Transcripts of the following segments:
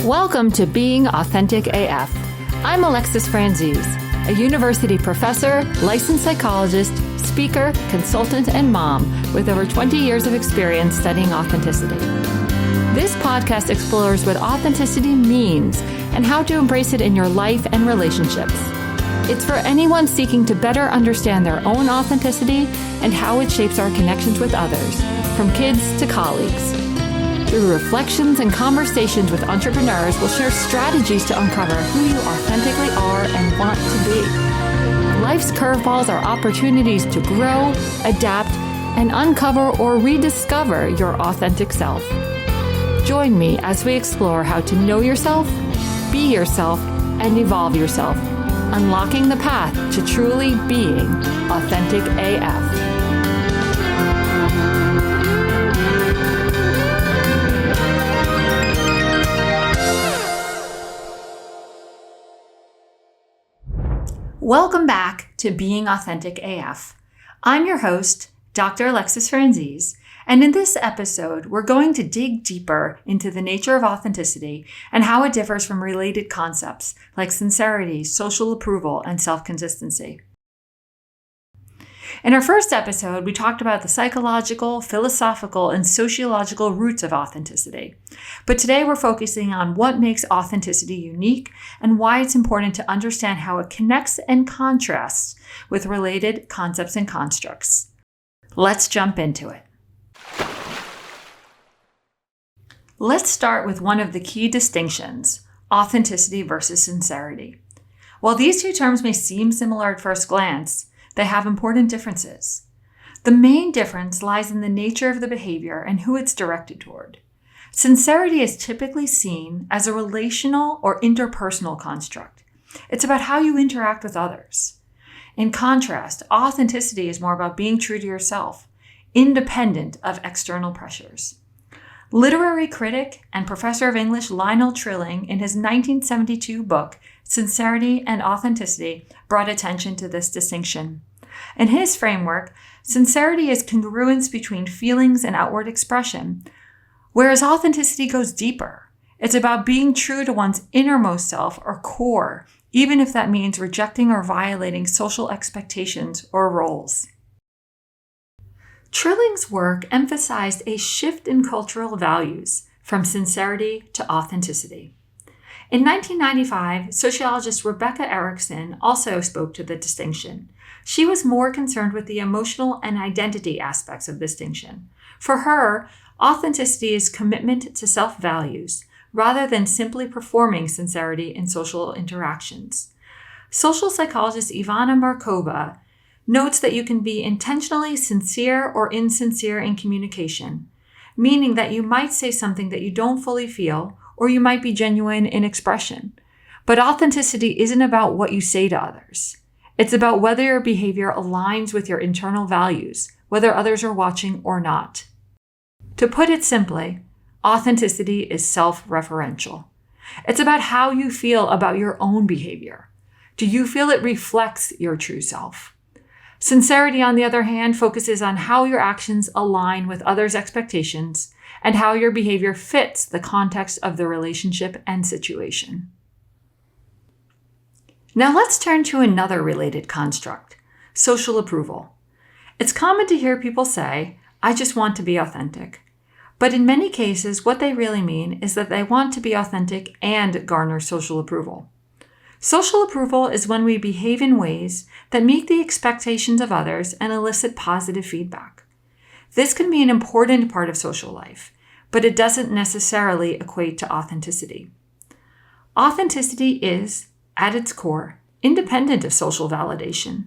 Welcome to Being Authentic AF. I'm Alexis Franzese, a university professor, licensed psychologist, speaker, consultant, and mom with over 20 years of experience studying authenticity. This podcast explores what authenticity means and how to embrace it in your life and relationships. It's for anyone seeking to better understand their own authenticity and how it shapes our connections with others, from kids to colleagues. Through reflections and conversations with entrepreneurs, we'll share strategies to uncover who you authentically are and want to be. Life's curveballs are opportunities to grow, adapt, and uncover or rediscover your authentic self. Join me as we explore how to know yourself, be yourself, and evolve yourself, unlocking the path to truly being authentic AF. Welcome back to Being Authentic AF. I'm your host, Dr. Alexis Franzese, and in this episode, we're going to dig deeper into the nature of authenticity and how it differs from related concepts like sincerity, social approval, and self-consistency. In our first episode, we talked about the psychological, philosophical, and sociological roots of authenticity. But today we're focusing on what makes authenticity unique and why it's important to understand how it connects and contrasts with related concepts and constructs. Let's jump into it. Let's start with one of the key distinctions, authenticity versus sincerity. While these two terms may seem similar at first glance, they have important differences. The main difference lies in the nature of the behavior and who it's directed toward. Sincerity is typically seen as a relational or interpersonal construct. It's about how you interact with others. In contrast, authenticity is more about being true to yourself, independent of external pressures. Literary critic and professor of English Lionel Trilling, in his 1972 book, Sincerity and Authenticity, brought attention to this distinction. In his framework, sincerity is congruence between feelings and outward expression, whereas authenticity goes deeper. It's about being true to one's innermost self or core, even if that means rejecting or violating social expectations or roles. Trilling's work emphasized a shift in cultural values from sincerity to authenticity. In 1995, sociologist Rebecca Erickson also spoke to the distinction. She was more concerned with the emotional and identity aspects of distinction. For her, authenticity is commitment to self-values, rather than simply performing sincerity in social interactions. Social psychologist Ivana Markova notes that you can be intentionally sincere or insincere in communication, meaning that you might say something that you don't fully feel, or you might be genuine in expression. But authenticity isn't about what you say to others. It's about whether your behavior aligns with your internal values, whether others are watching or not. To put it simply, authenticity is self-referential. It's about how you feel about your own behavior. Do you feel it reflects your true self? Sincerity, on the other hand, focuses on how your actions align with others' expectations and how your behavior fits the context of the relationship and situation. Now let's turn to another related construct, social approval. It's common to hear people say, "I just want to be authentic." But in many cases, what they really mean is that they want to be authentic and garner social approval. Social approval is when we behave in ways that meet the expectations of others and elicit positive feedback. This can be an important part of social life, but it doesn't necessarily equate to authenticity. Authenticity is, at its core, independent of social validation.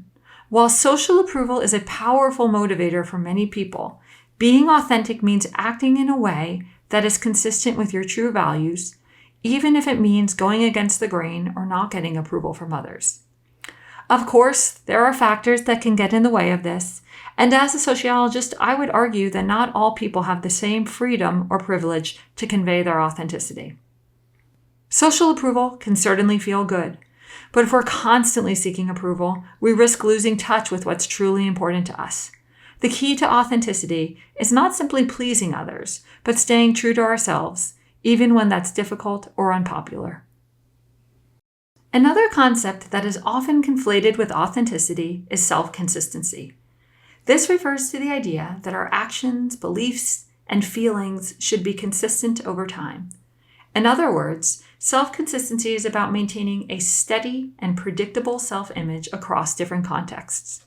While social approval is a powerful motivator for many people, being authentic means acting in a way that is consistent with your true values, even if it means going against the grain or not getting approval from others. Of course, there are factors that can get in the way of this, and as a sociologist, I would argue that not all people have the same freedom or privilege to convey their authenticity. Social approval can certainly feel good, but if we're constantly seeking approval, we risk losing touch with what's truly important to us. The key to authenticity is not simply pleasing others, but staying true to ourselves, even when that's difficult or unpopular. Another concept that is often conflated with authenticity is self-consistency. This refers to the idea that our actions, beliefs, and feelings should be consistent over time. In other words, self-consistency is about maintaining a steady and predictable self-image across different contexts.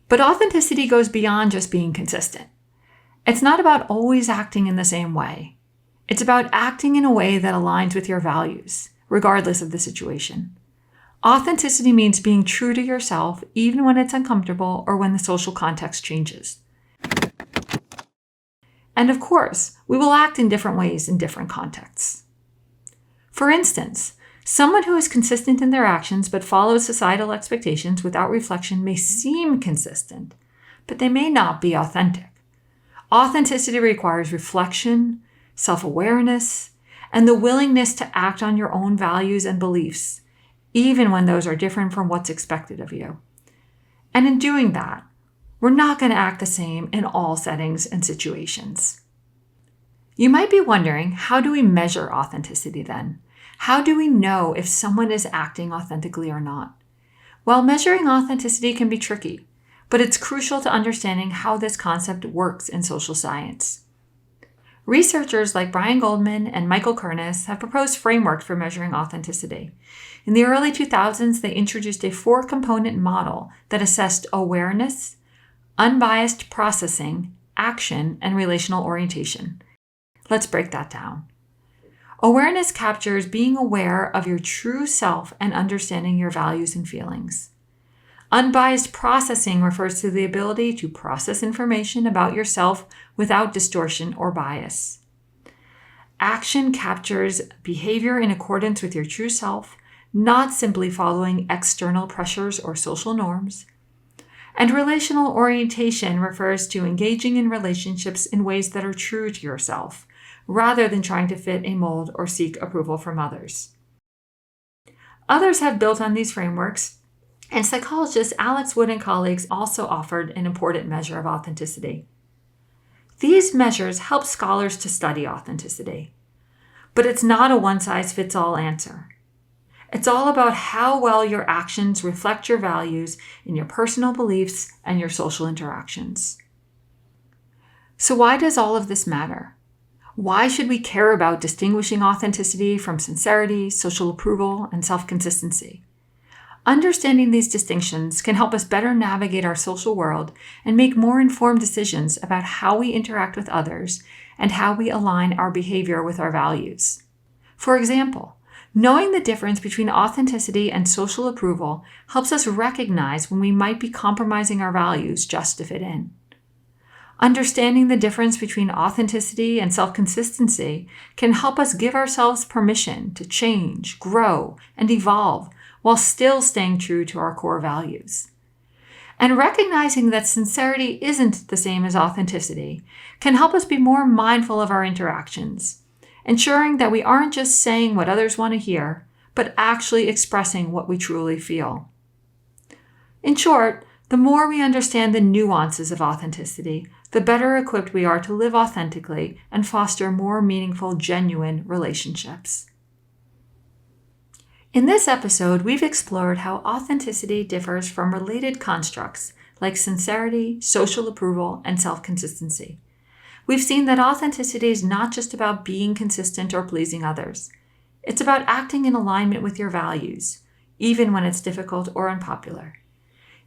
But authenticity goes beyond just being consistent. It's not about always acting in the same way. It's about acting in a way that aligns with your values, regardless of the situation. Authenticity means being true to yourself even when it's uncomfortable or when the social context changes. And of course, we will act in different ways in different contexts. For instance, someone who is consistent in their actions but follows societal expectations without reflection may seem consistent, but they may not be authentic. Authenticity requires reflection, self-awareness, and the willingness to act on your own values and beliefs, even when those are different from what's expected of you. And in doing that, we're not going to act the same in all settings and situations. You might be wondering, how do we measure authenticity then? How do we know if someone is acting authentically or not? Well, measuring authenticity can be tricky, but it's crucial to understanding how this concept works in social science. Researchers like Brian Goldman and Michael Kernes have proposed frameworks for measuring authenticity. In the early 2000s, they introduced a 4-component model that assessed awareness, unbiased processing, action, and relational orientation. Let's break that down. Awareness captures being aware of your true self and understanding your values and feelings. Unbiased processing refers to the ability to process information about yourself without distortion or bias. Action captures behavior in accordance with your true self, not simply following external pressures or social norms. And relational orientation refers to engaging in relationships in ways that are true to yourself, rather than trying to fit a mold or seek approval from others. Others have built on these frameworks, and psychologist Alex Wood and colleagues also offered an important measure of authenticity. These measures help scholars to study authenticity, but it's not a one-size-fits-all answer. It's all about how well your actions reflect your values in your personal beliefs and your social interactions. So why does all of this matter? Why should we care about distinguishing authenticity from sincerity, social approval, and self-consistency? Understanding these distinctions can help us better navigate our social world and make more informed decisions about how we interact with others and how we align our behavior with our values. For example, knowing the difference between authenticity and social approval helps us recognize when we might be compromising our values just to fit in. Understanding the difference between authenticity and self-consistency can help us give ourselves permission to change, grow, and evolve while still staying true to our core values. And recognizing that sincerity isn't the same as authenticity can help us be more mindful of our interactions, ensuring that we aren't just saying what others want to hear, but actually expressing what we truly feel. In short, the more we understand the nuances of authenticity, the better equipped we are to live authentically and foster more meaningful, genuine relationships. In this episode, we've explored how authenticity differs from related constructs like sincerity, social approval, and self-consistency. We've seen that authenticity is not just about being consistent or pleasing others. It's about acting in alignment with your values, even when it's difficult or unpopular.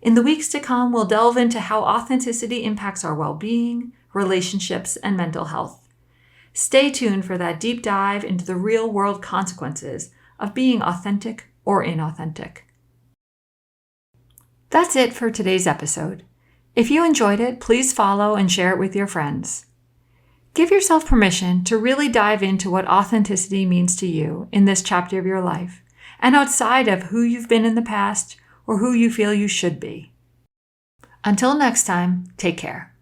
In the weeks to come, we'll delve into how authenticity impacts our well-being, relationships, and mental health. Stay tuned for that deep dive into the real-world consequences of being authentic or inauthentic. That's it for today's episode. If you enjoyed it, please follow and share it with your friends. Give yourself permission to really dive into what authenticity means to you in this chapter of your life, and outside of who you've been in the past or who you feel you should be. Until next time, take care.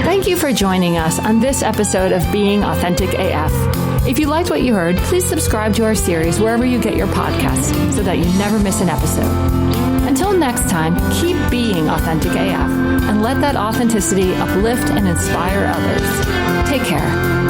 Thank you for joining us on this episode of Being Authentic AF. If you liked what you heard, please subscribe to our series wherever you get your podcasts so that you never miss an episode. And Until next time, keep being authentic AF and let that authenticity uplift and inspire others. Take care.